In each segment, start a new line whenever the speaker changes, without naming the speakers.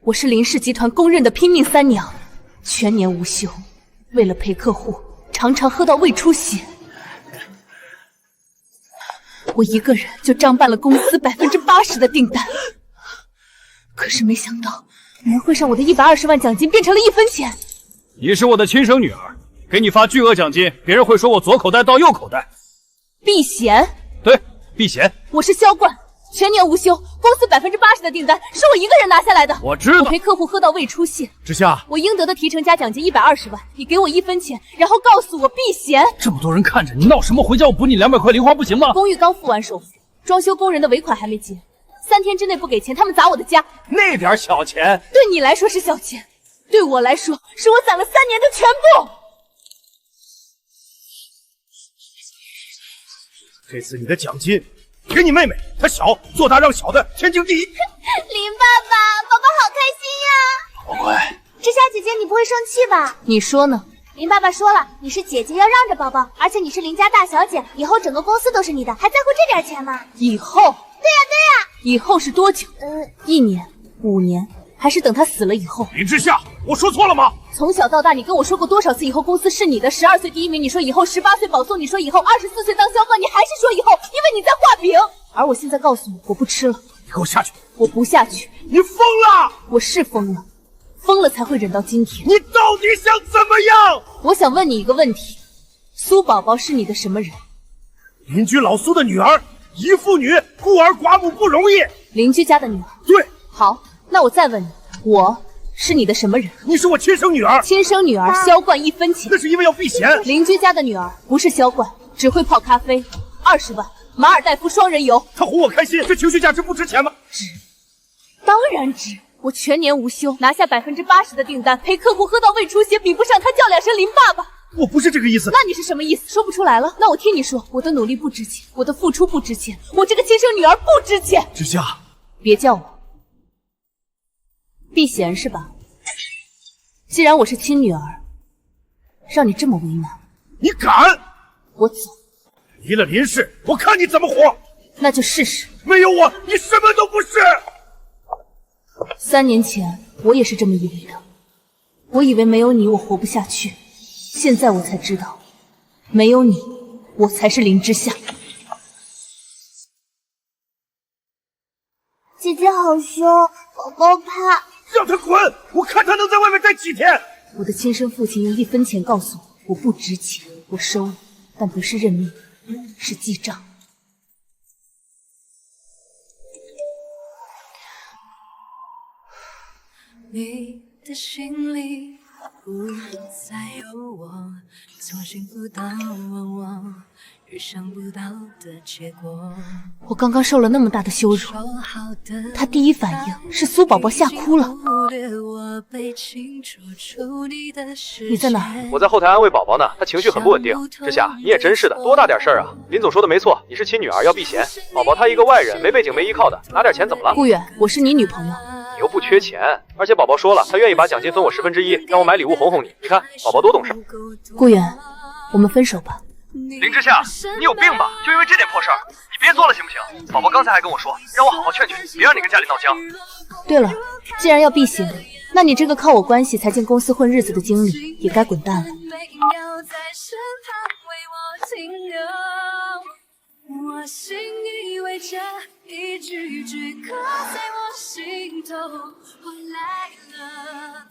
我是林氏集团公认的拼命三娘，全年无休，为了陪客户，常常喝到胃出血。我一个人就张办了公司80%的订单，可是没想到年会上我的120万奖金变成了1分钱。
你是我的亲生女儿，给你发巨额奖金，别人会说我左口袋倒右口袋。
避嫌？
对，避嫌。
我是销冠，全年无休，公司80%的订单是我一个人拿下来的。
我知道，
我陪客户喝到胃出血。
之夏，
我应得的提成加奖金120万，你给我1分钱，然后告诉我避嫌。
这么多人看着你，闹什么回家我补你200块零花不行吗？
公寓刚付完首付，装修工人的尾款还没结，3天之内不给钱，他们砸我的家。
那点小钱，
对你来说是小钱，对我来说是我攒了3年的全部。
这次你的奖金给你妹妹，她小，做大让小的天经地义。
林爸爸，宝宝好开心呀！
宝乖，
知夏姐姐，你不会生气吧？
你说呢？
林爸爸说了，你是姐姐要让着宝宝，而且你是林家大小姐，以后整个公司都是你的，还在乎这点钱吗？
以后？对呀。以后是多久？1年、5年，还是等他死了以后？
林之夏，我说错了吗？
从小到大，你跟我说过多少次以后公司是你的？12岁第1名，你说以后；18岁保送，你说以后；24岁当销冠，你还是说以后，因为你在画饼。而我现在告诉你，我不吃了。
你给我下去！
我不下去。
你疯了！
我是疯了，疯了才会忍到今天。
你到底想怎么样？
我想问你一个问题：苏宝宝是你的什么人？
邻居老苏的女儿，一妇女，孤儿寡母不容易。
邻居家的女儿。
对。
好，那我再问你，我是你的什么人？
你是我亲生女儿。
亲生女儿，销冠1分钱。
那是因为要避嫌。
邻居家的女儿不是销冠，只会泡咖啡，20万，马尔代夫双人游。
她哄我开心，这情绪价值不值钱吗？
值，当然值。我全年无休，拿下80%的订单，陪客户喝到胃出血，比不上他叫2声林爸爸。
我不是这个意思。
那你是什么意思？说不出来了？那我听你说，我的努力不值钱，我的付出不值钱，我这个亲生女儿不值钱。
之夏，
别叫我避嫌是吧？既然我是亲女儿，让你这么为难，
你敢？
我走。
离了林氏，我看你怎么活。
那就试试。
没有我，你什么都不是。
3年前我也是这么以为的，我以为没有你我活不下去，现在我才知道，没有你我才是林之夏。
姐姐好凶，宝宝怕。
让他滚！我看他能在外面待几天。
我的亲生父亲用1分钱告诉我，我不值钱，我收了，但不是认命，是记账。
你的心里不再有我，从幸福到往往，预想不到的结果。
我刚刚受了那么大的羞辱，他第一反应是苏宝宝吓哭了。你在哪儿？
我在后台安慰宝宝呢，他情绪很不稳定。之夏，你也真是的，多大点事儿啊！林总说的没错，你是亲女儿要避嫌，宝宝他一个外人，没背景没依靠的，拿点钱怎么了？
顾远，我是你女朋友。
你又不缺钱，而且宝宝说了，他愿意把奖金分我1/10，让我买礼物哄哄你。你看，宝宝多懂事。
顾远，我们分手吧。
林之夏，你有病吧？就因为这点破事儿，你别作了行不行？宝宝刚才还跟我说，让我好好劝劝你，别让你跟家里闹僵。
对了，既然要避嫌，那你这个靠我关系才进公司混日子的经理也该滚蛋了。我信以为这一句句刻在我心头，回来了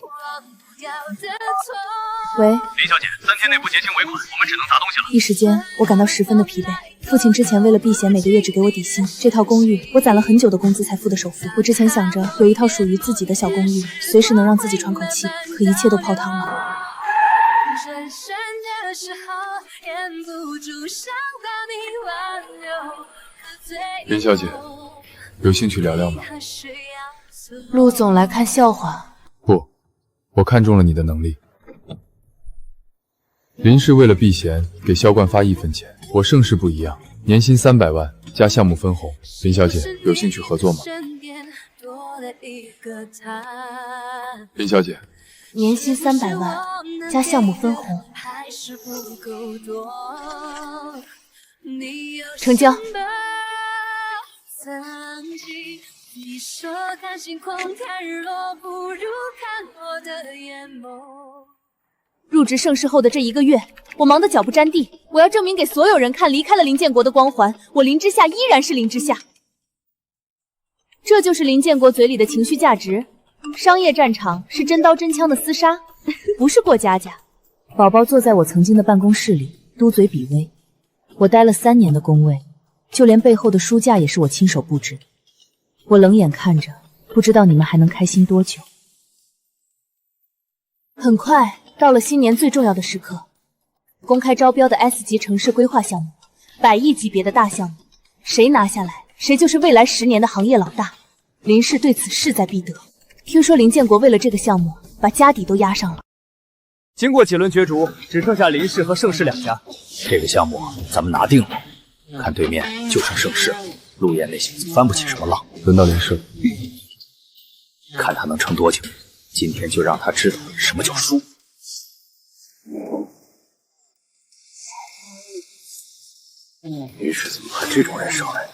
忘不掉的痛。喂，
林小姐，3天内不结清尾款，我们只能砸东西了。
一时间我感到十分的疲惫。父亲之前为了避嫌，每个月只给我底薪，这套公寓我攒了很久的工资才付的首付。我之前想着有一套属于自己的小公寓，随时能让自己喘口气，可一切都泡汤了。
林小姐，有兴趣聊聊吗？
陆总来看笑话？
不，我看中了你的能力。林氏为了避嫌，给销冠发1分钱。我盛世不一样，年薪300万加项目分红。林小姐，有兴趣合作吗？林小姐，
年薪300万加项目分红，成交。
你说看星空看日落不如看我的眼眸。
入职盛世后的这1个月，我忙得脚不沾地。我要证明给所有人看，离开了林建国的光环，我林之夏依然是林之夏。这就是林建国嘴里的情绪价值。商业战场是真刀真枪的厮杀，不是过家家。宝宝坐在我曾经的办公室里，嘟嘴比威。我待了3年的工位，就连背后的书架也是我亲手布置的。我冷眼看着，不知道你们还能开心多久。很快到了新年最重要的时刻，公开招标的 S 级城市规划项目，100亿级别的大项目，谁拿下来，谁就是未来10年的行业老大。林氏对此势在必得。听说林建国为了这个项目，把家底都压上了。
经过几轮角逐，只剩下林氏和盛世2家。
这个项目咱们拿定了，看对面就剩盛世，陆岩那小子翻不起什么浪。
轮到林氏，
看他能撑多久。今天就让他知道什么叫输。林氏怎么派这种人上来？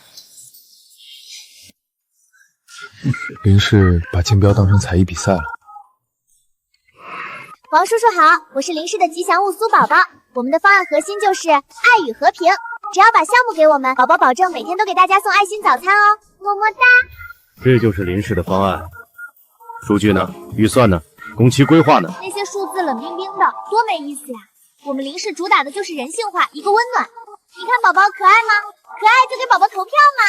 林氏把竞标当成才艺比赛了。
王叔叔好，我是林氏的吉祥物苏宝宝。我们的方案核心就是爱与和平，只要把项目给我们，宝宝保证每天都给大家送爱心早餐哦，么么哒。
这就是林氏的方案。数据呢？预算呢？工期规划呢？
那些数字冷冰冰的，多没意思呀！我们林氏主打的就是人性化，一个温暖。你看宝宝可爱吗？可爱就给宝宝投票嘛！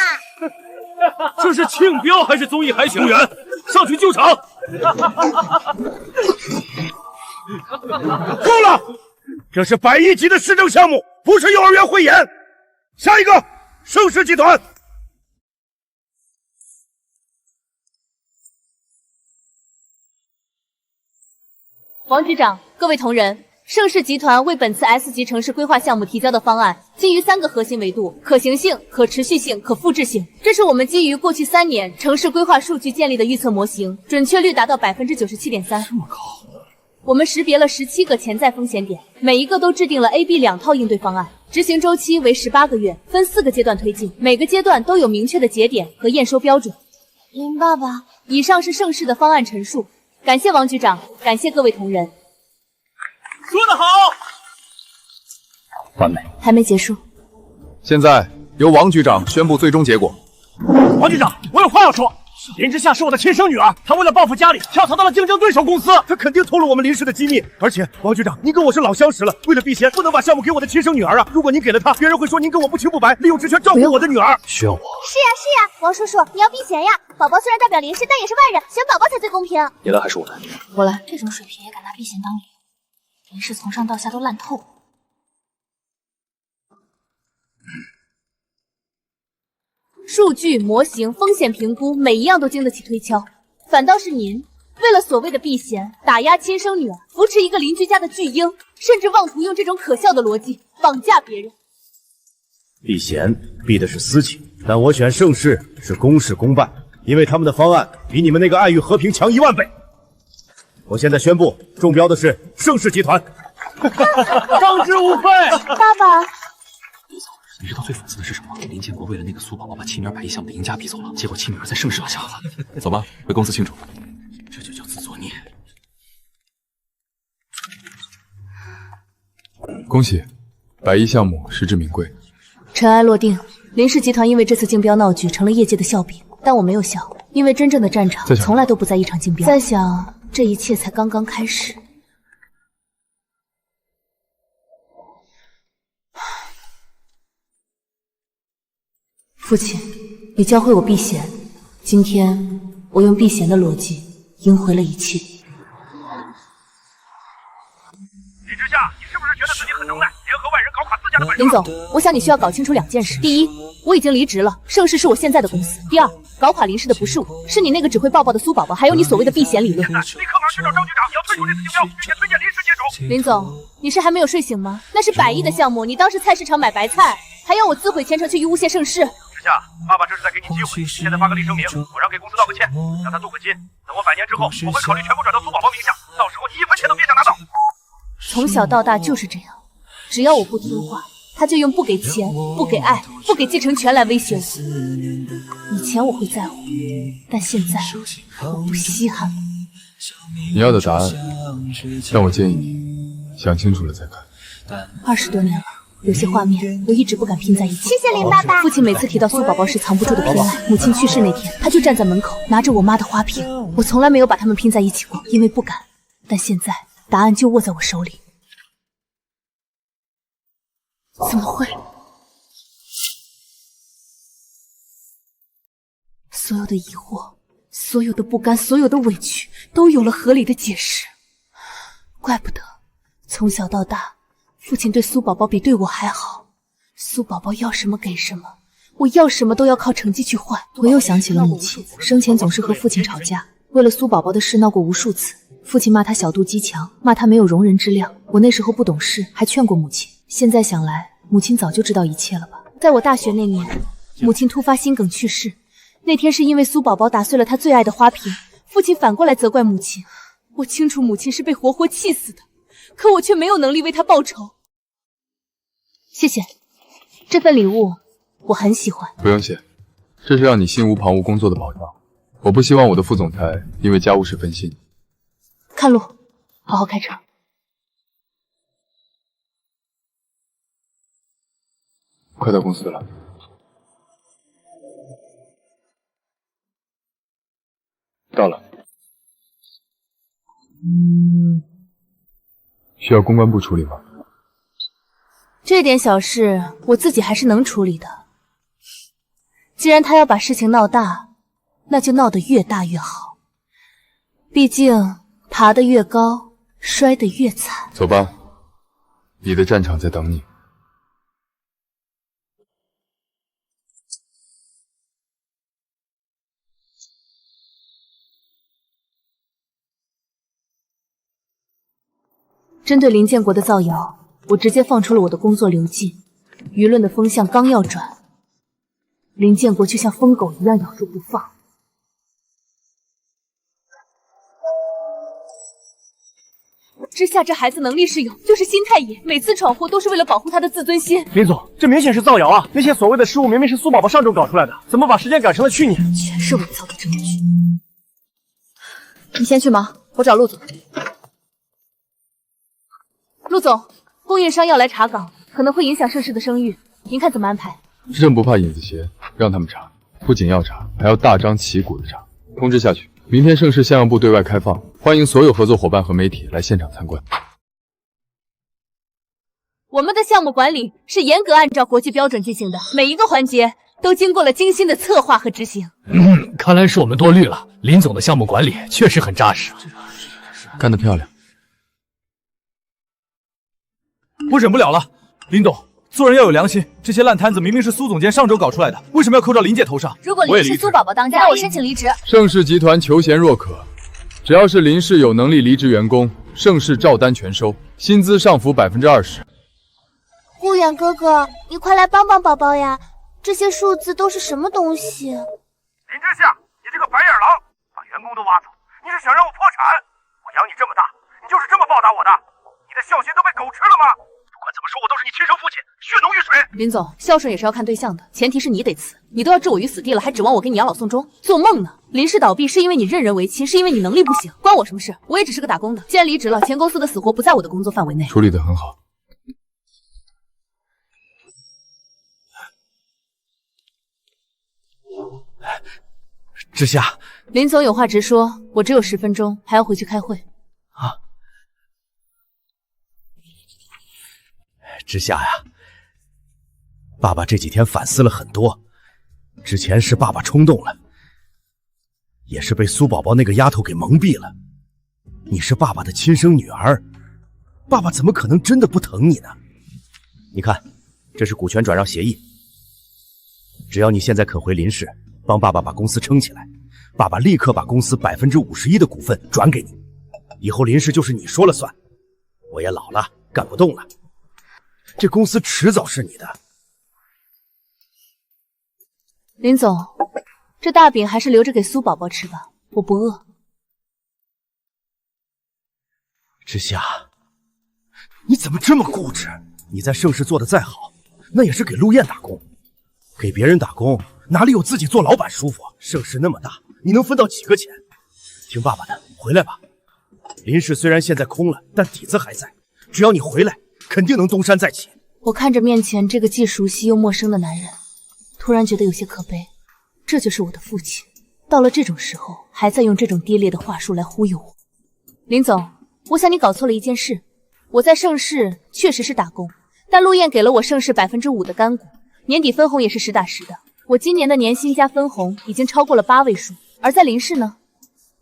这是竞标还是综艺海选？动员上去救场！
够了！这是100亿级的市政项目，不是幼儿园汇演。下一个，盛世集团。
王局长，各位同仁，盛世集团为本次 S 级城市规划项目提交的方案，基于3个核心维度：可行性、可持续性、可复制性。这是我们基于过去3年城市规划数据建立的预测模型，准确率达到97.3%。这么高！我们识别了17个潜在风险点，每一个都制定了 A、B 2套应对方案，执行周期为18个月，分4个阶段推进，每个阶段都有明确的节点和验收标准。
林爸爸，
以上是盛世的方案陈述。感谢王局长，感谢各位同仁。
说得好，
完美。
还没结束，
现在由王局长宣布最终结果。
王局长，我有话要说。林之夏是我的亲生女儿，她为了报复家里，跳槽到了竞争对手公司。
他肯定透露我们林氏的机密。而且，王局长，您跟我是老相识了，为了避嫌，不能把项目给我的亲生女儿啊！如果您给了她，别人会说您跟我不清不白，利用职权照顾我的女儿。需要我？
是呀，王叔叔，你要避嫌呀！宝宝虽然代表林氏，但也是外人，选宝宝才最公平。
你来还是我来？
我来。
这种水平也敢拿避嫌当理由，林氏从上到下都烂透了。
数据、模型、风险评估，每一样都经得起推敲。反倒是您，为了所谓的避嫌，打压亲生女儿，扶持一个邻居家的巨婴，甚至妄图用这种可笑的逻辑绑架别人。
避嫌避的是私情，但我选盛世是公事公办，因为他们的方案比你们那个爱与和平强1万倍。我现在宣布，中标的是盛世集团。
当之无愧。
爸爸。
你知道最讽刺的是什么？林建国为了那个苏宝宝把妻女儿100亿项目的赢家逼走了，结果妻女儿在盛世拿下了。走吧，回公司庆祝。这就叫自作孽。
恭喜，100亿项目实至名归。
尘埃落定，林氏集团因为这次竞标闹剧成了业界的笑柄，但我没有笑，因为真正的战场从来都不在一场竞标。在想，这一切才刚刚开始。父亲，你教会我避嫌，今天我用避嫌的逻辑赢回了一切。
李之夏，你是不是觉得自己很能耐，联合外人搞垮自家的本事？
林总，我想你需要搞清楚2件事：第一，我已经离职了，盛世是我现在的公司；第二，搞垮林氏的不是我，是你那个只会抱抱的苏宝宝，还有你所谓的避嫌理论。
立刻马上去找张局长，你要退出这次竞标，并且推荐林氏接手。
林总，你是还没有睡醒吗？那是100亿的项目，你当是菜市场买白菜，还要我自毁前程去诬陷盛世？
爸爸这是在给你机会，现在发个立声明，我让给公司道个歉，让他镀个金。等我100年之后，我会考虑全部转到苏宝宝名下，到时候你1分钱都别想拿到。
从小到大就是这样，只要我不听话，他他就用不给钱、不给爱、不给继承权来威胁我。以前我会在乎，但现在我不稀罕了。
你要的答案，但我建议你想清楚了再看。
20多年了，有些画面我一直不敢拼在一起。
谢谢林爸爸。
父亲每次提到苏宝宝时藏不住的偏爱，母亲去世那天，他就站在门口拿着我妈的花瓶。我从来没有把他们拼在一起过，因为不敢。但现在答案就握在我手里。怎么会？所有的疑惑，所有的不甘，所有的委屈，都有了合理的解释。怪不得从小到大，父亲对苏宝宝比对我还好。苏宝宝要什么给什么，我要什么都要靠成绩去换。我又想起了母亲，生前总是和父亲吵架，为了苏宝宝的事闹过无数次。父亲骂他小肚鸡肠，骂他没有容人之量。我那时候不懂事，还劝过母亲。现在想来，母亲早就知道一切了吧。在我大学那年，母亲突发心梗去世。那天是因为苏宝宝打碎了他最爱的花瓶，父亲反过来责怪母亲。我清楚母亲是被活活气死的，可我却没有能力为她报仇。谢谢，这份礼物我很喜欢。
不用谢，这是让你心无旁骛工作的保障。我不希望我的副总裁因为家务事分心。
看路，好好开车。
快到公司了。到了。需要公关部处理吗？
这点小事我自己还是能处理的。既然他要把事情闹大，那就闹得越大越好。毕竟爬得越高，摔得越惨。
走吧，你的战场在等你。
针对林建国的造谣，我直接放出了我的工作流进。舆论的风向刚要转，林建国就像疯狗一样咬住不放。之下这孩子能力是有，就是心态野，每次闯祸都是为了保护他的自尊心。
林总，这明显是造谣啊！那些所谓的失误明明是苏宝宝上周搞出来的，怎么把时间改成了去年？
全是伪造的证据。你先去忙，我找陆总。陆总，供应商要来查岗，可能会影响盛世的声誉，您看怎么安排？
朕不怕影子邪，让他们查，不仅要查，还要大张旗鼓的查。通知下去，明天盛世项目部对外开放，欢迎所有合作伙伴和媒体来现场参观。
我们的项目管理是严格按照国际标准进行的，每一个环节都经过了精心的策划和执行。
看来是我们多虑了，林总的项目管理确实很扎实。
干得漂亮。
我忍不了了，林董，做人要有良心。这些烂摊子明明是苏总监上周搞出来的，为什么要扣到林姐头上？
如果林是苏宝宝当家，那我申请离职。
盛世集团求贤若渴，只要是林氏有能力离职员工，盛世照单全收，薪资上浮20%。
顾远哥哥，你快来帮帮宝宝呀！这些数字都是什么东西？林
之夏，你这个白眼狼，把员工都挖走，你是想让我破产？我养你这么大，你就是这么报答我的？你的孝心都被狗吃了吗？不管怎么说，我都是你亲生父亲，血浓于水。
林总，孝顺也是要看对象的，前提是你得辞。你都要置我于死地了，还指望我给你养老送终？做梦呢！林氏倒闭是因为你任人唯亲，是因为你能力不行，关我什么事？我也只是个打工的。既然离职了，前公司的死活不在我的工作范围内。
处理得很好。
之夏，
林总有话直说，我只有10分钟，还要回去开会。
啊，之夏呀，爸爸这几天反思了很多，之前是爸爸冲动了，也是被苏宝宝那个丫头给蒙蔽了。你是爸爸的亲生女儿，爸爸怎么可能真的不疼你呢？你看，这是股权转让协议，只要你现在肯回林氏，帮爸爸把公司撑起来，爸爸立刻把公司51%的股份转给你，以后林氏就是你说了算。我也老了，干不动了，这公司迟早是你的。
林总，这大饼还是留着给苏宝宝吃吧，我不饿。
之夏，你怎么这么固执？你在盛世做的再好，
那也是给陆燕打工。给别人打工，哪里有自己做老板舒服？盛世那么大，你能分到几个钱？听爸爸的，回来吧。林氏虽然现在空了，但底子还在。只要你回来，肯定能东山再起。
我看着面前这个既熟悉又陌生的男人，突然觉得有些可悲。这就是我的父亲，到了这种时候，还在用这种低劣的话术来忽悠我。林总，我想你搞错了一件事。我在盛世确实是打工，但陆燕给了我盛世5%的干股，年底分红也是实打实的。我今年的年薪加分红已经超过了8位数。而在林氏呢，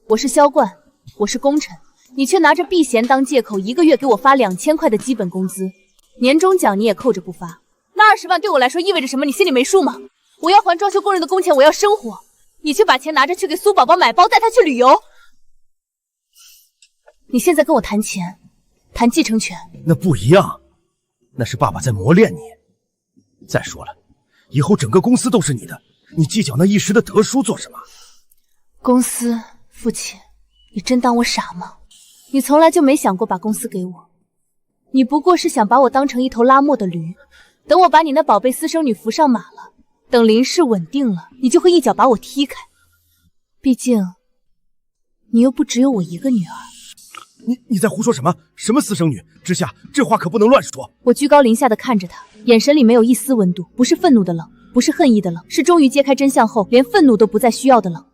我是销冠，我是功臣，你却拿着避嫌当借口，一个月给我发2000块的基本工资，年终奖你也扣着不发。那20万对我来说意味着什么？你心里没数吗？我要还装修工人的工钱，我要生活，你却把钱拿着去给苏宝宝买包，带她去旅游。你现在跟我谈钱，谈继承权，
那不一样，那是爸爸在磨练你。再说了，以后整个公司都是你的，你计较那一时的得失做什么？
公司，父亲，你真当我傻吗？你从来就没想过把公司给我，你不过是想把我当成一头拉磨的驴，等我把你那宝贝私生女扶上马了，等林氏稳定了，你就会一脚把我踢开。毕竟，你又不只有我一个女儿。
你在胡说什么？什么私生女？之夏，这话可不能乱说。
我居高临下的看着他，眼神里没有一丝温度，不是愤怒的冷，不是恨意的冷，是终于揭开真相后，连愤怒都不再需要的冷。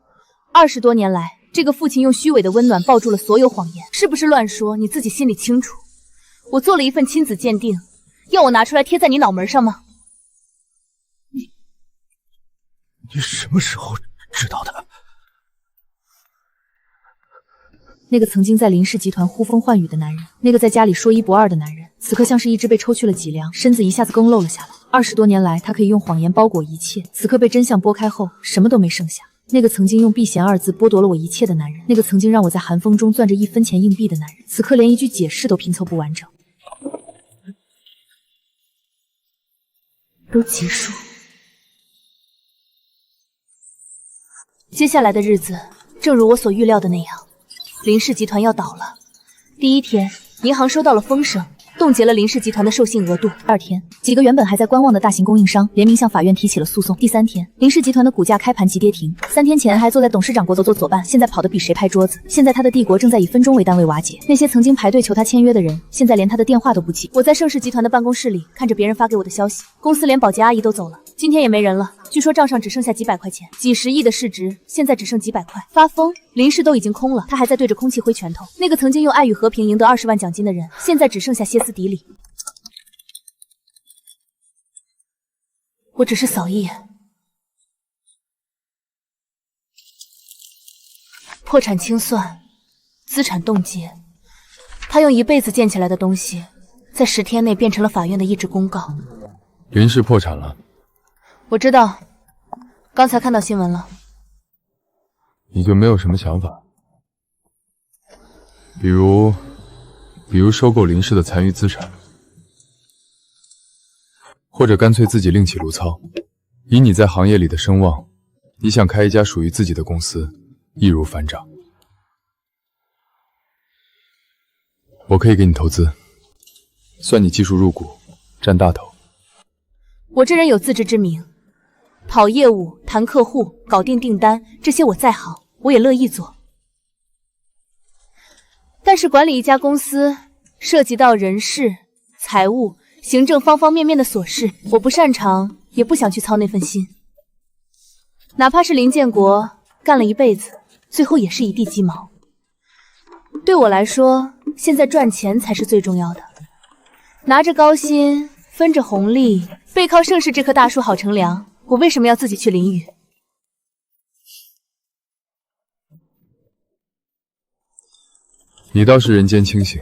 20多年来，这个父亲用虚伪的温暖抱住了所有谎言，是不是乱说？你自己心里清楚。我做了一份亲子鉴定，要我拿出来贴在你脑门上吗？
你什么时候知道的？
那个曾经在林氏集团呼风唤雨的男人，那个在家里说一不二的男人，此刻像是一只被抽去了脊梁，身子一下子佝偻了下来。20多年来，他可以用谎言包裹一切，此刻被真相剥开后，什么都没剩下。那个曾经用避嫌2字剥夺了我一切的男人，那个曾经让我在寒风中攥着1分钱硬币的男人，此刻连一句解释都拼凑不完整。都结束。接下来的日子，正如我所预料的那样。林氏集团要倒了。第一天，银行收到了风声，冻结了林氏集团的授信额度。第二天，几个原本还在观望的大型供应商联名向法院提起了诉讼。第三天，林氏集团的股价开盘即跌停。3天前还坐在董事长国左伴，现在跑得比谁拍桌子。现在他的帝国正在以分钟为单位瓦解。那些曾经排队求他签约的人，现在连他的电话都不接。我在盛世集团的办公室里看着别人发给我的消息，公司连保洁阿姨都走了，今天也没人了。据说账上只剩下几百块钱，几十亿的市值，现在只剩几百块。发疯！林氏都已经空了，他还在对着空气挥拳头。那个曾经用爱与和平赢得20万奖金的人，现在只剩下歇斯底里。我只是扫一眼，破产清算，资产冻结。他用一辈子建起来的东西，在10天内变成了法院的一纸公告。
林氏破产了。
我知道，刚才看到新闻了。
你就没有什么想法？比如收购林氏的残余资产，或者干脆自己另起炉灶。以你在行业里的声望，你想开一家属于自己的公司，易如反掌。我可以给你投资，算你技术入股，占大头。
我这人有自知之明。跑业务、谈客户、搞定订单，这些我在行，我也乐意做。但是管理一家公司，涉及到人事、财务、行政方方面面的琐事，我不擅长，也不想去操那份心。哪怕是林建国干了一辈子，最后也是一地鸡毛。对我来说，现在赚钱才是最重要的。拿着高薪，分着红利，背靠盛世这棵大树好乘凉。我为什么要自己去淋雨？
你倒是人间清醒。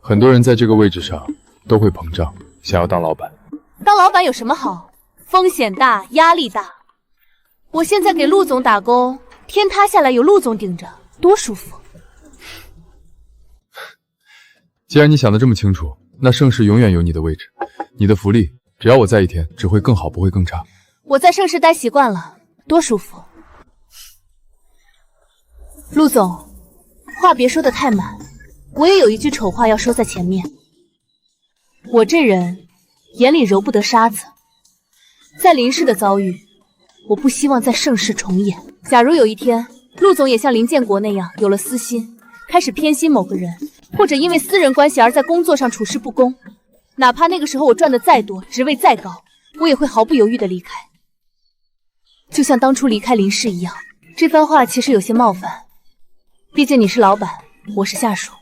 很多人在这个位置上都会膨胀，想要当老板。
当老板有什么好？风险大，压力大。我现在给陆总打工，天塌下来有陆总顶着，多舒服。
既然你想得这么清楚，那盛世永远有你的位置。你的福利，只要我在一天，只会更好，不会更差。
我在盛世待习惯了，多舒服。陆总，话别说得太满，我也有一句丑话要说在前面。我这人眼里揉不得沙子。在林氏的遭遇，我不希望在盛世重演。假如有一天，陆总也像林建国那样有了私心，开始偏心某个人，或者因为私人关系而在工作上处事不公，哪怕那个时候我赚的再多，职位再高，我也会毫不犹豫的离开。就像当初离开林氏一样。这番话其实有些冒犯，毕竟你是老板，我是下属。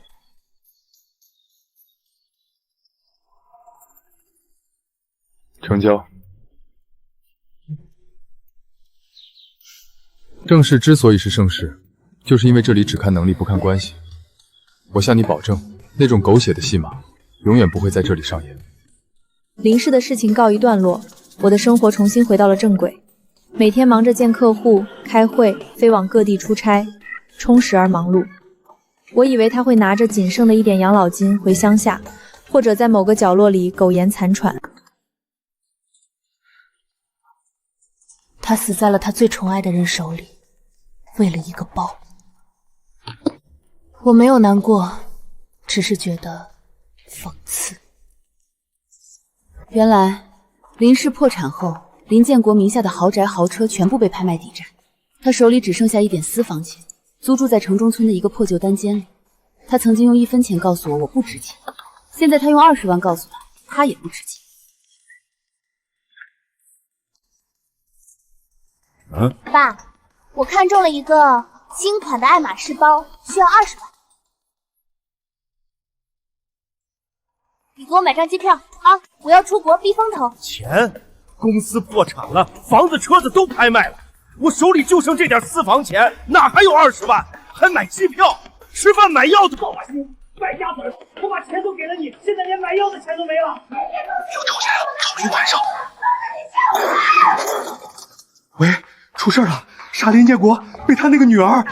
成交。盛世之所以是盛世，就是因为这里只看能力不看关系。我向你保证，那种狗血的戏码永远不会在这里上演。
林氏的事情告一段落，我的生活重新回到了正轨。每天忙着见客户、开会，飞往各地出差，充实而忙碌。我以为他会拿着仅剩的一点养老金回乡下，或者在某个角落里苟延残喘。他死在了他最宠爱的人手里，为了一个包。我没有难过，只是觉得讽刺。原来林氏破产后，林建国名下的豪宅豪车全部被拍卖抵债，他手里只剩下一点私房钱，租住在城中村的一个破旧单间里。他曾经用1分钱告诉我不值钱，现在他用20万告诉他也不值钱。
爸，我看中了一个新款的爱马仕包，需要20万。你给我买张机票啊！我要出国避风头。
钱？公司破产了，房子车子都拍卖了，我手里就剩这点私房钱，哪还有20万？还买机票、吃饭买药的老百姓，败家子儿！我把钱都给了你，现在连买药的钱都没了。
有仇家了，考虑晚上。喂，出事了！杀林建国被他那个女儿。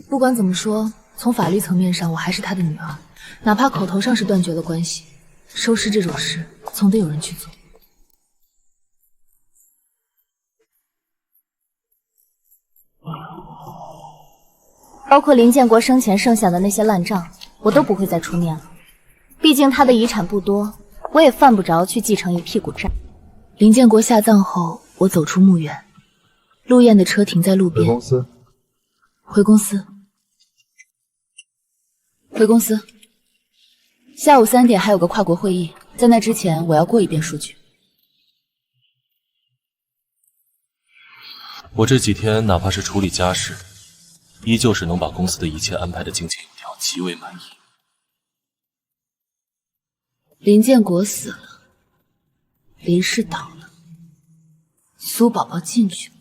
不管怎么说，从法律层面上，我还是他的女儿，哪怕口头上是断绝了关系，收尸这种事总得有人去做。
包括林建国生前剩下的那些烂账，我都不会再出面了。毕竟他的遗产不多，我也犯不着去继承一屁股债。
林建国下葬后，我走出墓园，陆燕的车停在路边。
回公司。
回公司。回公司。下午3点还有个跨国会议，在那之前我要过一遍数据。
我这几天哪怕是处理家事，依旧是能把公司的一切安排的井井有条，极为满意。
林建国死了，林氏倒了，苏宝宝进去了，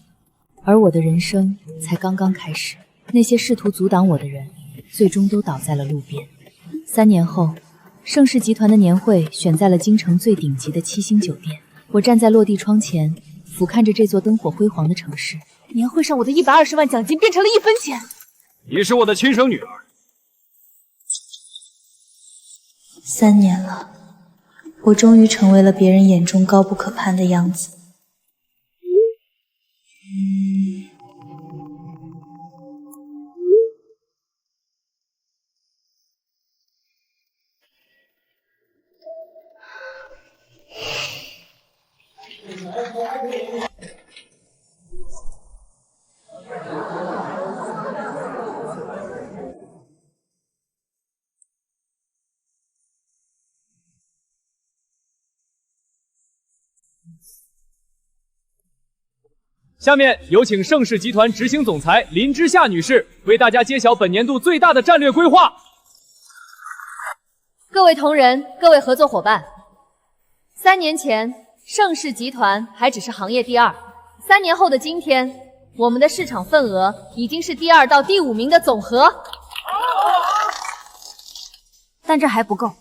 而我的人生才刚刚开始。那些试图阻挡我的人，最终都倒在了路边。3年后，盛世集团的年会选在了京城最顶级的7星酒店。我站在落地窗前，俯瞰着这座灯火辉煌的城市。年会上我的120万奖金变成了1分钱。
你是我的亲生女儿。
3年了，我终于成为了别人眼中高不可攀的样子。
下面有请盛世集团执行总裁林之夏女士为大家揭晓本年度最大的战略规划。
各位同仁，各位合作伙伴，3年前盛世集团还只是行业第2，3年后的今天，我们的市场份额已经是第2到第5名的总和。
但这还不够，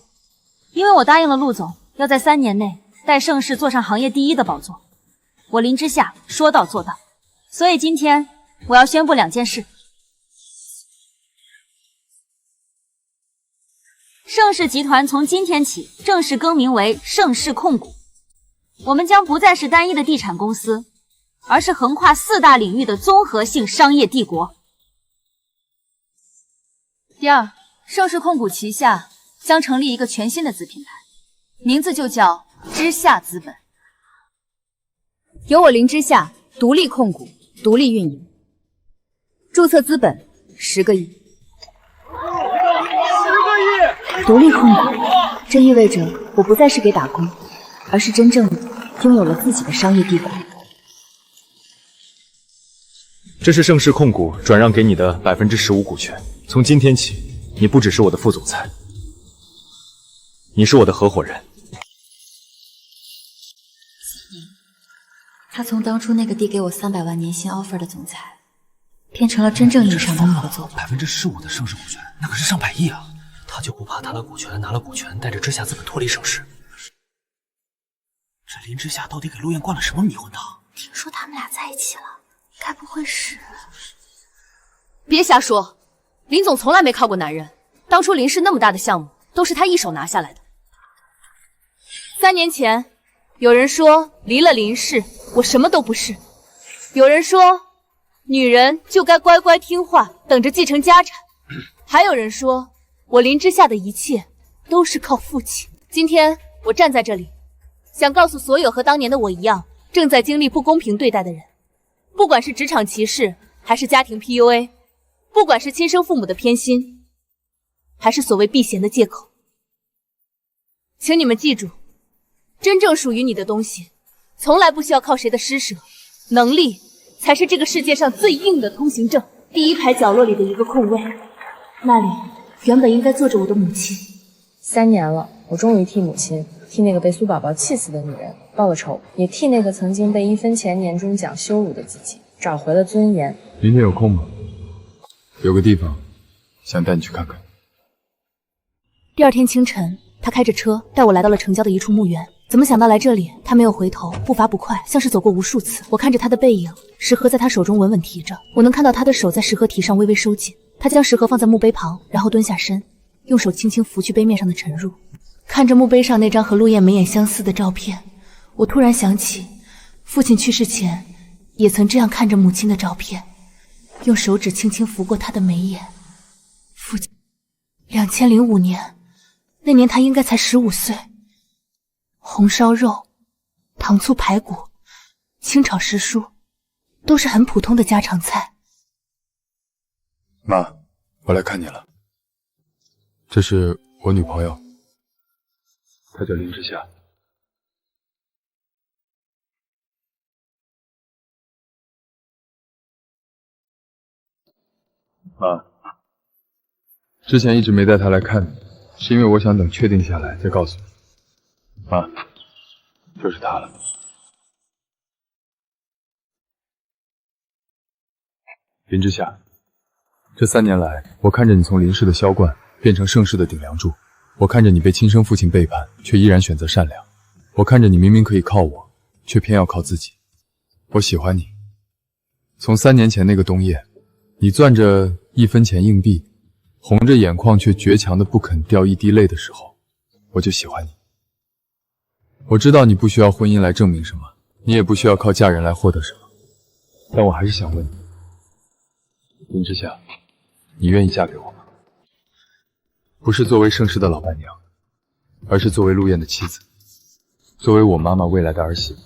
因为我答应了陆总，要在3年内带盛世坐上行业第1的宝座。我林之夏说到做到，所以今天我要宣布2件事。盛世集团从今天起正式更名为盛世控股，我们将不再是单一的地产公司，而是横跨4大领域的综合性商业帝国。第二，盛世控股旗下将成立一个全新的子品牌，名字就叫之夏资本，由我林之夏独立控股、独立运营，注册资本10个亿。
独立控股，这意味着我不再是给打工，而是真正的拥有了自己的商业帝国。
这是盛世控股转让给你的15%股权，从今天起，你不只是我的副总裁，你是我的合伙人。
他从当初那个递给我300万年薪 offer 的总裁，变成了真正意义上的合作。
15%的盛世股权，那可是上百亿啊！他就不怕他拿了股权，带着之夏资本脱离盛世？这林之夏到底给陆燕灌了什么迷魂汤？
听说他们俩在一起了，该不会是……
别瞎说，林总从来没靠过男人。当初林氏那么大的项目，都是他一手拿下来的。3年前，有人说离了林氏，我什么都不是；有人说女人就该乖乖听话，等着继承家产；还有人说我林之夏的一切都是靠父亲。今天我站在这里，想告诉所有和当年的我一样，正在经历不公平对待的人，不管是职场歧视，还是家庭 PUA， 不管是亲生父母的偏心，还是所谓避嫌的借口，请你们记住，真正属于你的东西，从来不需要靠谁的施舍，能力才是这个世界上最硬的通行证。第1排角落里的一个空位，那里原本应该坐着我的母亲。
3年了，我终于替母亲，替那个被苏宝宝气死的女人报了仇，也替那个曾经被1分钱年终奖羞辱的自己找回了尊严。
明天有空吗？有个地方想带你去看看。
第2天清晨，他开着车带我来到了城郊的一处墓园。怎么想到来这里，他没有回头，步伐不快，像是走过无数次。我看着他的背影，食盒在他手中稳稳提着，我能看到他的手在食盒提上微微收紧。他将食盒放在墓碑旁，然后蹲下身，用手轻轻拂去碑面上的尘褥。看着墓碑上那张和陆燕眉眼相似的照片，我突然想起父亲去世前也曾这样看着母亲的照片，用手指轻轻拂过她的眉眼。父亲2005年，那年他应该才15岁。红烧肉、糖醋排骨、清炒时蔬，都是很普通的家常菜。
妈，我来看你了。这是我女朋友，她叫林之夏。妈，之前一直没带她来看你，是因为我想等确定下来再告诉你。妈，就是她了。林之夏，这3年来，我看着你从林氏的销冠变成盛世的顶梁柱，我看着你被亲生父亲背叛，却依然选择善良，我看着你明明可以靠我，却偏要靠自己。我喜欢你。从3年前那个冬夜，你攥着1分钱硬币，红着眼眶却倔强的不肯掉一滴泪的时候，我就喜欢你。我知道你不需要婚姻来证明什么，你也不需要靠嫁人来获得什么，但我还是想问你，林之夏，你愿意嫁给我吗？不是作为盛世的老伴娘，而是作为陆燕的妻子，作为我妈妈未来的儿媳妇。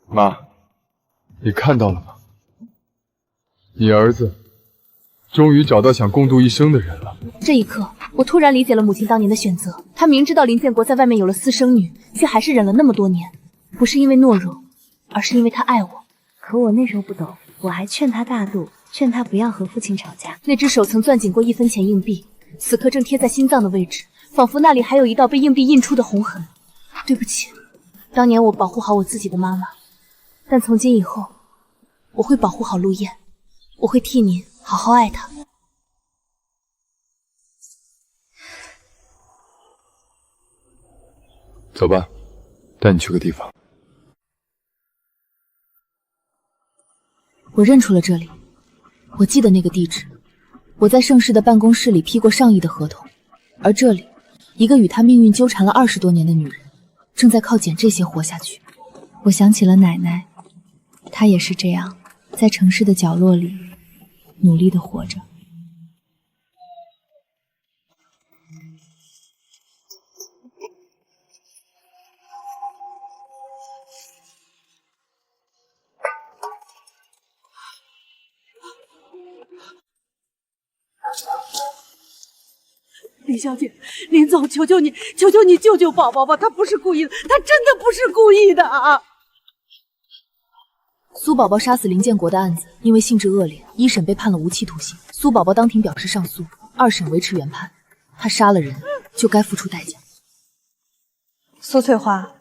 妈，你看到了吗？你儿子终于找到想共度一生的人了。
这一刻，我突然理解了母亲当年的选择。她明知道林建国在外面有了私生女，却还是忍了那么多年，不是因为懦弱，而是因为她爱我。
可我那时候不懂，我还劝他大度，劝他不要和父亲吵架。
那只手曾攥紧过1分钱硬币，此刻正贴在心脏的位置，仿佛那里还有一道被硬币印出的红痕。对不起，当年我保护好我自己的妈妈，但从今以后，我会保护好陆燕，我会替您好好爱她。
走吧，带你去个地方。
我认出了这里，我记得那个地址，我在盛世的办公室里批过上亿的合同，而这里，一个与他命运纠缠了20多年的女人，正在靠捡这些活下去。我想起了奶奶，她也是这样，在城市的角落里努力地活着。
李小姐，林总，求求你，求求你救救宝宝吧！他不是故意的，他真的不是故意的啊！
苏宝宝杀死林建国的案子，因为性质恶劣，一审被判了无期徒刑。苏宝宝当庭表示上诉，二审维持原判。他杀了人，就该付出代价。
苏翠花，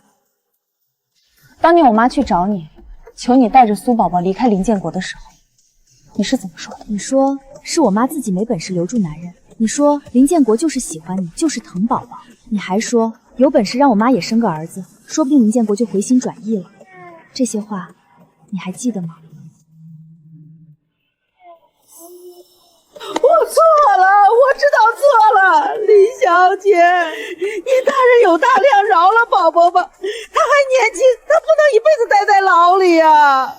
当年我妈去找你，求你带着苏宝宝离开林建国的时候，你是怎么说的？
你说是我妈自己没本事留住男人。你说林建国就是喜欢你，就是疼宝宝。你还说有本事让我妈也生个儿子，说不定林建国就回心转意了。这些话你还记得吗？
我错了，我知道错了，李小姐，你大人有大量，饶了宝宝吧。他还年轻，他不能一辈子待在牢里呀。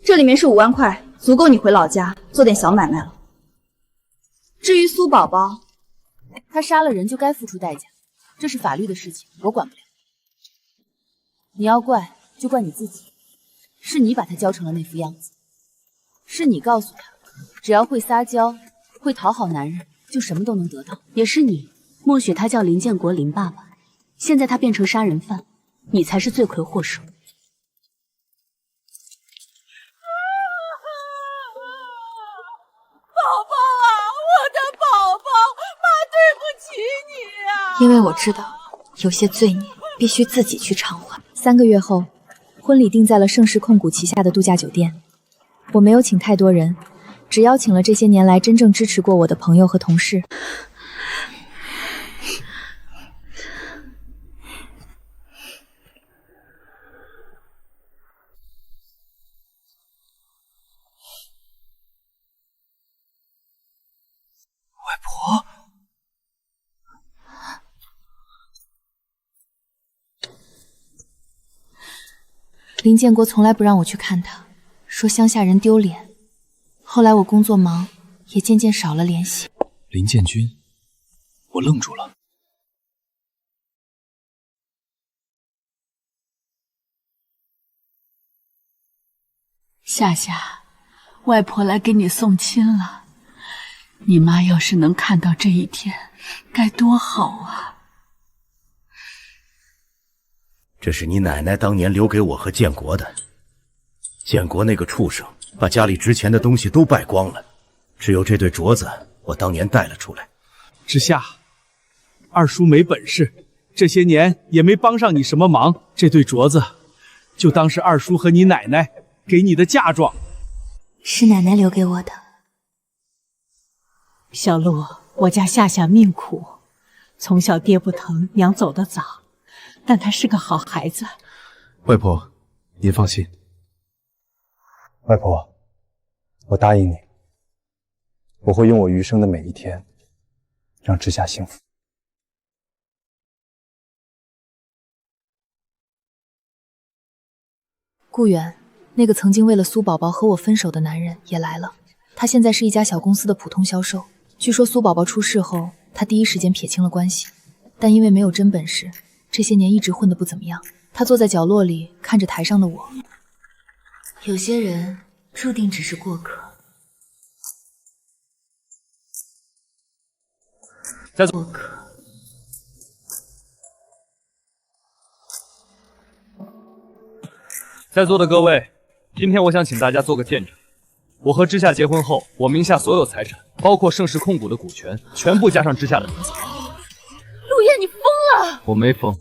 这里面是5万块，足够你回老家做点小买卖了。至于苏宝宝，
他杀了人就该付出代价，这是法律的事情，我管不了。你要怪就怪你自己，是你把他教成了那副样子，是你告诉他，只要会撒娇，会讨好男人，就什么都能得到。
也是你默许他叫林建国林爸爸，现在他变成杀人犯，你才是罪魁祸首。
因为我知道，有些罪孽必须自己去偿还。3个月后，婚礼定在了盛世控股旗下的度假酒店。我没有请太多人，只邀请了这些年来真正支持过我的朋友和同事。
外婆。
林建国从来不让我去看他，说乡下人丢脸。后来我工作忙，也渐渐少了联系。
林建军，我愣住了。
夏夏，外婆来给你送亲了。你妈要是能看到这一天，该多好啊！
这是你奶奶当年留给我和建国的。建国那个畜生，把家里值钱的东西都败光了，只有这对镯子，我当年带了出来。
之夏，二叔没本事，这些年也没帮上你什么忙。这对镯子，就当是二叔和你奶奶给你的嫁妆。
是奶奶留给我的。
小璐，我家夏夏命苦，从小爹不疼，娘走得早，但她是个好孩子。
外婆，您放心。外婆，我答应你，我会用我余生的每一天，让之夏幸福。
顾远，那个曾经为了苏宝宝和我分手的男人也来了。他现在是一家小公司的普通销售。据说苏宝宝出事后，他第一时间撇清了关系，但因为没有真本事，这些年一直混得不怎么样。他坐在角落里，看着台上的我。
有些人注定只是过客。
在座的各位，今天我想请大家做个见证。我和之夏结婚后，我名下所有财产，包括盛世控股的股权，全部加上之夏的名字。
陆叶，你疯了！
我没疯，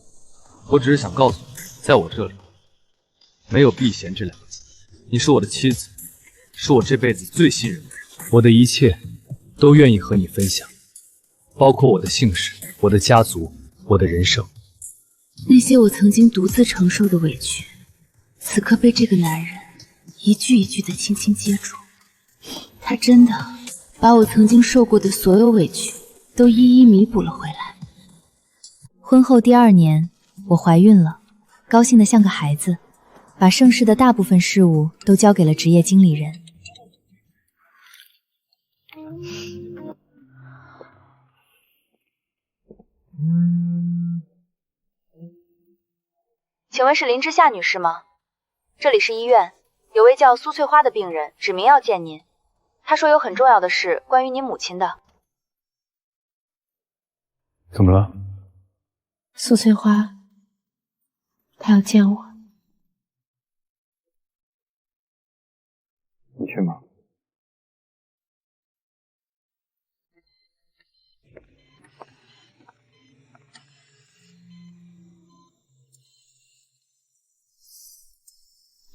我只是想告诉你，在我这里，没有避嫌这2个字。你是我的妻子，是我这辈子最信任的人，我的一切都愿意和你分享，包括我的姓氏、我的家族、我的人生。
那些我曾经独自承受的委屈，此刻被这个男人一句一句的轻轻接住。他真的把我曾经受过的所有委屈都一一弥补了回来。
婚后第2年，我怀孕了，高兴得像个孩子，把盛世的大部分事务都交给了职业经理人。
请问是林之夏女士吗？这里是医院，有位叫苏翠花的病人指名要见您，她说有很重要的事关于您母亲的。
怎么了？
苏翠花，她要见我。
你去吗？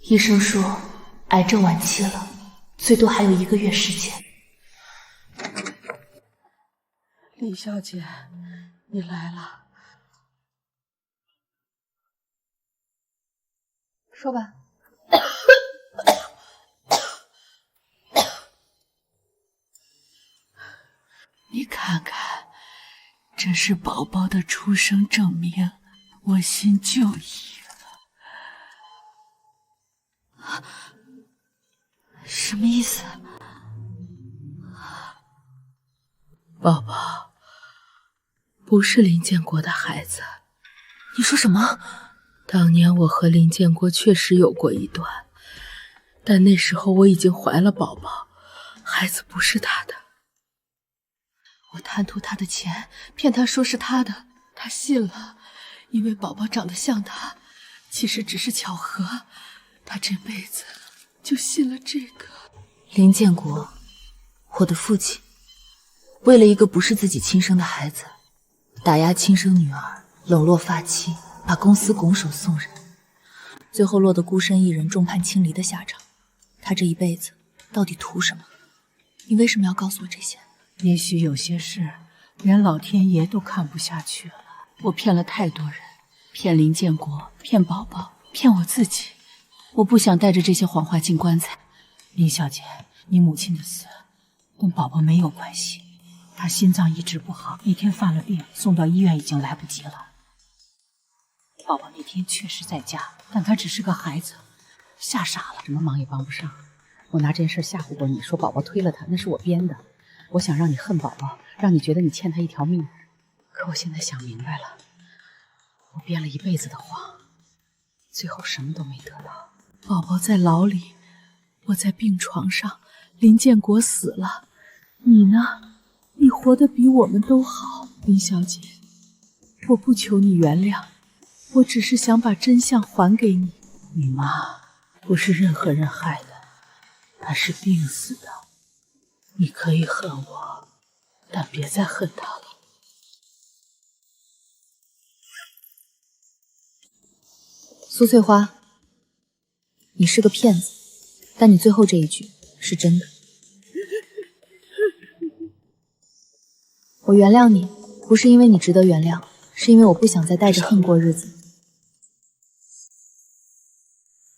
医生说癌症晚期了，最多还有1个月时间。
李小姐，你来了。
说吧。
你看看，这是宝宝的出生证明，我新就医了。
什么意思？
宝宝不是林建国的孩子。
你说什么？
当年我和林建国确实有过一段，但那时候我已经怀了宝宝，孩子不是他的。我贪图他的钱，骗他说是他的，他信了，因为宝宝长得像他，其实只是巧合，他这辈子就信了这个。
林建国，我的父亲，为了一个不是自己亲生的孩子，打压亲生女儿，冷落发妻，把公司拱手送人，
最后落得孤身一人，众叛亲离的下场。他这一辈子到底图什么？你为什么要告诉我这些？
也许有些事连老天爷都看不下去了。我骗了太多人，骗林建国，骗宝宝，骗我自己。我不想带着这些谎话进棺材。林小姐，你母亲的死跟宝宝没有关系，她心脏一直不好，那天犯了病，送到医院已经来不及了。宝宝那天确实在家，但他只是个孩子，吓傻了，什么忙也帮不上。我拿这件事吓唬过你，说宝宝推了他，那是我编的。我想让你恨宝宝，让你觉得你欠他一条命。可我现在想明白了，我编了一辈子的谎，最后什么都没得到。宝宝在牢里，我在病床上，林建国死了，你呢？你活得比我们都好。林小姐，我不求你原谅，我只是想把真相还给你。你妈不是任何人害的，她是病死的。你可以恨我，但别再恨她了。
苏翠花，你是个骗子，但你最后这一句是真的。我原谅你，不是因为你值得原谅，是因为我不想再带着恨过日子。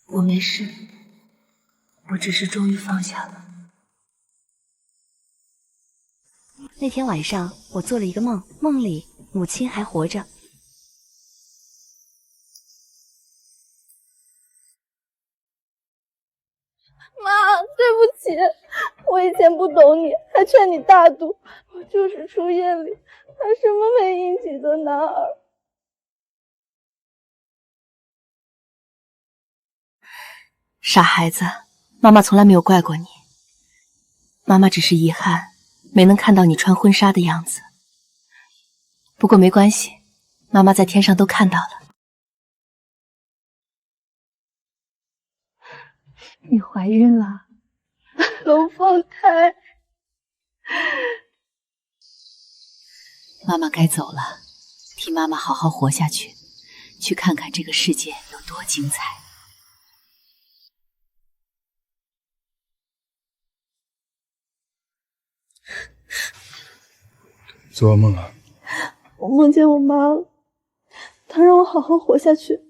我没事，我只是终于放下了。
那天晚上，我做了一个梦，梦里母亲还活着。
妈，对不起，我以前不懂你，还劝你大度，我就是初夜里还什么没引起的男儿。
傻孩子，妈妈从来没有怪过你，妈妈只是遗憾没能看到你穿婚纱的样子。不过没关系，妈妈在天上都看到了。
你怀孕了，龙凤胎。
妈妈该走了，替妈妈好好活下去，去看看这个世界有多精彩。
做噩梦了？
我梦见我妈了，她让我好好活下去。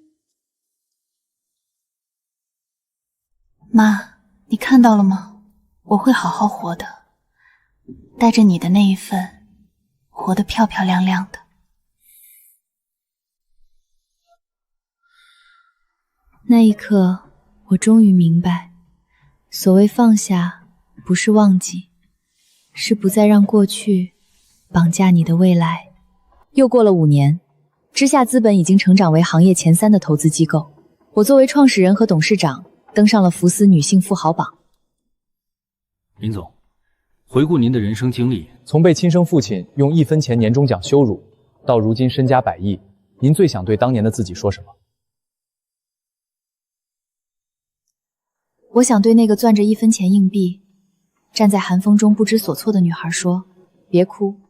妈，
你看到了吗？我会好好活的，带着你的那一份，活得漂漂亮亮的。
那一刻，我终于明白，所谓放下，不是忘记，是不再让过去绑架你的未来。又过了5年，知夏资本已经成长为行业前3的投资机构。我作为创始人和董事长，登上了福斯女性富豪榜。
林总，回顾您的人生经历，
从被亲生父亲用1分钱年终奖羞辱，到如今身家100亿，您最想对当年的自己说什么？
我想对那个攥着1分钱硬币，站在寒风中不知所措的女孩说：别哭，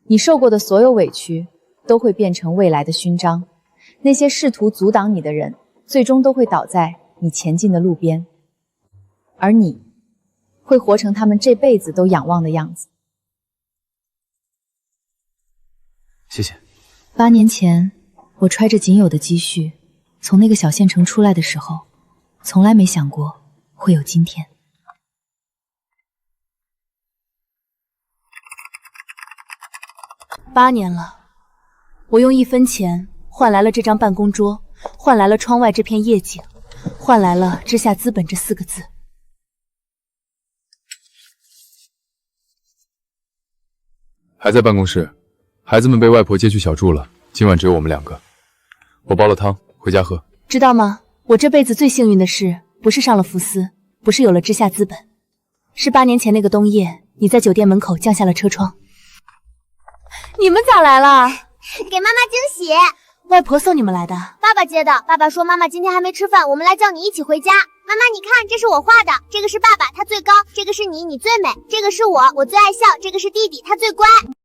你受过的所有委屈都会变成未来的勋章，那些试图阻挡你的人，最终都会倒在你前进的路边，而你会活成他们这辈子都仰望的样子。
谢谢。
8年前，我揣着仅有的积蓄，从那个小县城出来的时候，从来没想过会有今天。
8年了，我用1分钱换来了这张办公桌，换来了窗外这片夜景，换来了知夏资本这4个字。
还在办公室，孩子们被外婆接去小住了，今晚只有我们2个。我煲了汤，回家喝。
知道吗？我这辈子最幸运的事，不是上了福斯，不是有了知夏资本，是8年前那个冬夜，你在酒店门口降下了车窗。你们咋来了？
给妈妈惊喜。
外婆送你们来的？
爸爸接的。爸爸说妈妈今天还没吃饭，我们来叫你一起回家。妈妈，你看，这是我画的，这个是爸爸，他最高；这个是你，你最美；这个是我，我最爱笑；这个是弟弟，他最乖。